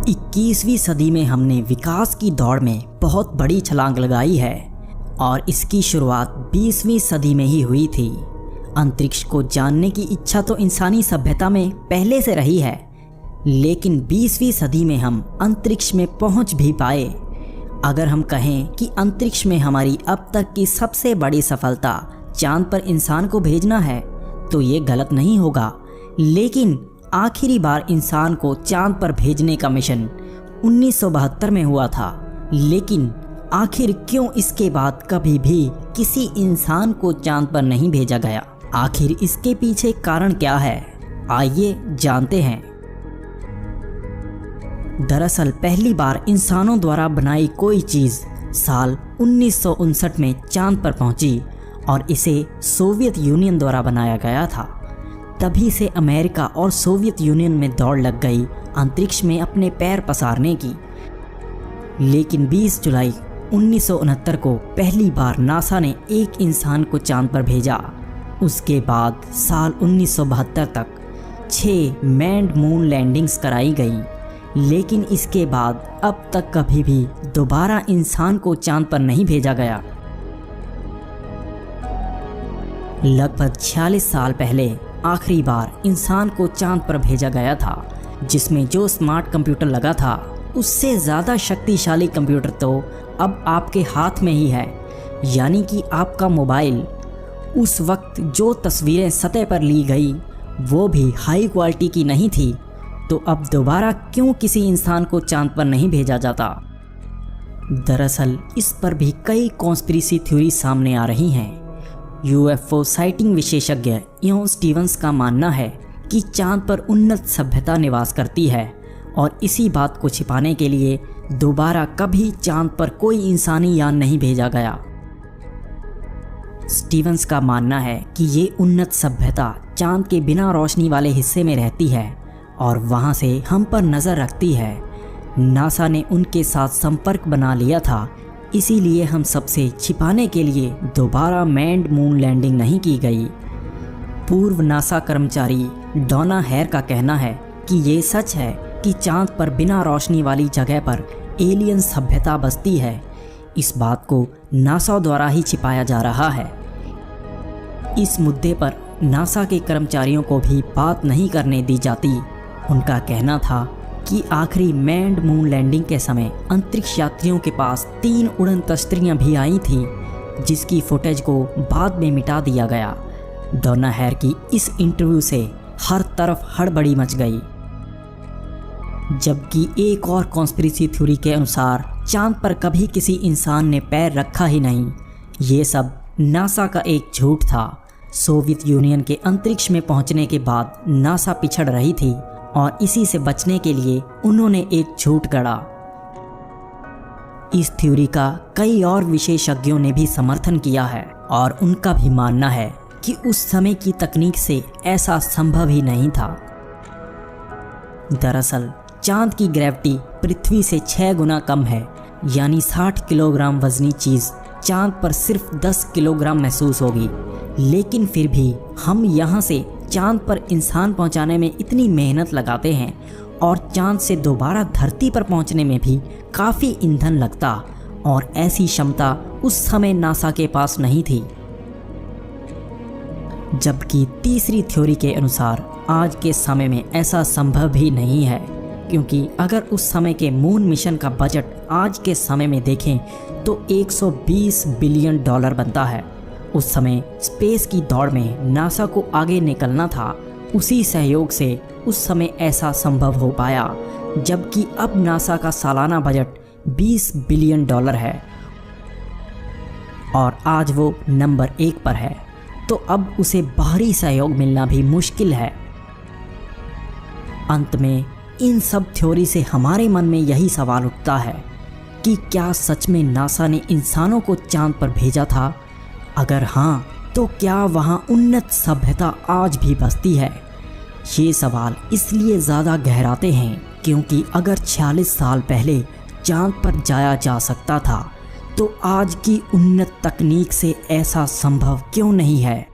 21वीं सदी में हमने विकास की दौड़ में बहुत बड़ी छलांग लगाई है और इसकी शुरुआत 20वीं सदी में ही हुई थी। अंतरिक्ष को जानने की इच्छा तो इंसानी सभ्यता में पहले से रही है, लेकिन 20वीं सदी में हम अंतरिक्ष में पहुंच भी पाए। अगर हम कहें कि अंतरिक्ष में हमारी अब तक की सबसे बड़ी सफलता चांद पर इंसान को भेजना है, तो ये गलत नहीं होगा। लेकिन आखिरी बार इंसान को चांद पर भेजने का मिशन 1972 में हुआ था। लेकिन आखिर क्यों इसके बाद कभी भी किसी इंसान को चांद पर नहीं भेजा गया? आखिर इसके पीछे कारण क्या है? आइए जानते हैं। दरअसल पहली बार इंसानों द्वारा बनाई कोई चीज़ साल 1959 में चांद पर पहुंची और इसे सोवियत यूनियन द्वारा बनाया गया था। तभी से अमेरिका और सोवियत यूनियन में दौड़ लग गई अंतरिक्ष में अपने पैर पसारने की। लेकिन 20 जुलाई 1969 को पहली बार नासा ने एक इंसान को चांद पर भेजा। उसके बाद साल 1972 तक 6 मैन्ड मून लैंडिंग्स कराई गई। लेकिन इसके बाद अब तक कभी भी दोबारा इंसान को चांद पर नहीं भेजा गया। लगभग 46 साल पहले आखिरी बार इंसान को चांद पर भेजा गया था, जिसमें जो स्मार्ट कंप्यूटर लगा था उससे ज़्यादा शक्तिशाली कंप्यूटर तो अब आपके हाथ में ही है, यानी कि आपका मोबाइल। उस वक्त जो तस्वीरें सतह पर ली गई वो भी हाई क्वालिटी की नहीं थी, तो अब दोबारा क्यों किसी इंसान को चांद पर नहीं भेजा जाता? दरअसल इस पर भी कई कॉन्स्पिरेसी थ्योरी सामने आ रही हैं। यूएफओ साइटिंग विशेषज्ञ इयोन स्टीवंस का मानना है कि चांद पर उन्नत सभ्यता निवास करती है और इसी बात को छिपाने के लिए दोबारा कभी चांद पर कोई इंसानी यान नहीं भेजा गया। स्टीवंस का मानना है कि ये उन्नत सभ्यता चांद के बिना रोशनी वाले हिस्से में रहती है और वहाँ से हम पर नज़र रखती है। नासा ने उनके साथ संपर्क बना लिया था, इसीलिए हम सबसे छिपाने के लिए दोबारा मैन्ड मून लैंडिंग नहीं की गई। पूर्व नासा कर्मचारी डोना हेयर का कहना है कि ये सच है कि चांद पर बिना रोशनी वाली जगह पर एलियन सभ्यता बसती है। इस बात को नासा द्वारा ही छिपाया जा रहा है। इस मुद्दे पर नासा के कर्मचारियों को भी बात नहीं करने दी जाती। उनका कहना था कि आखिरी मैन्ड मून लैंडिंग के समय अंतरिक्ष यात्रियों के पास 3 उड़न तस्तरियां भी आई थीं, जिसकी फुटेज को बाद में मिटा दिया गया। डोना हेयर की इस इंटरव्यू से हर तरफ हड़बड़ी मच गई। जबकि एक और कॉन्स्पिरेसी थ्योरी के अनुसार चांद पर कभी किसी इंसान ने पैर रखा ही नहीं। ये सब नासा का एक झूठ था। सोवियत यूनियन के अंतरिक्ष में पहुंचने के बाद नासा पिछड़ रही थी और इसी से बचने के लिए उन्होंने एक झूठ गढ़ा। इस थ्योरी का कई और विशेषज्ञों ने भी समर्थन किया है और उनका भी मानना है कि उस समय की तकनीक से ऐसा संभव ही नहीं था। दरअसल चांद की ग्रेविटी पृथ्वी से 6 गुना कम है, यानी 60 किलोग्राम वजनी चीज़ चांद पर सिर्फ 10 किलोग्राम महसूस होगी। लेकिन फिर भी हम यहाँ से चांद पर इंसान पहुँचाने में इतनी मेहनत लगाते हैं और चांद से दोबारा धरती पर पहुँचने में भी काफ़ी ईंधन लगता, और ऐसी क्षमता उस समय नासा के पास नहीं थी। जबकि तीसरी थ्योरी के अनुसार आज के समय में ऐसा संभव भी नहीं है, क्योंकि अगर उस समय के मून मिशन का बजट आज के समय में देखें तो 120 बिलियन डॉलर बनता है। उस समय स्पेस की दौड़ में नासा को आगे निकलना था, उसी सहयोग से उस समय ऐसा संभव हो पाया। जबकि अब नासा का सालाना बजट 20 बिलियन डॉलर है और आज वो नंबर 1 पर है, तो अब उसे बाहरी सहयोग मिलना भी मुश्किल है। अंत में इन सब थ्योरी से हमारे मन में यही सवाल उठता है कि क्या सच में नासा ने इंसानों को चांद पर भेजा था? अगर हाँ, तो क्या वहाँ उन्नत सभ्यता आज भी बसती है? ये सवाल इसलिए ज़्यादा गहराते हैं क्योंकि अगर 46 साल पहले चांद पर जाया जा सकता था, तो आज की उन्नत तकनीक से ऐसा संभव क्यों नहीं है?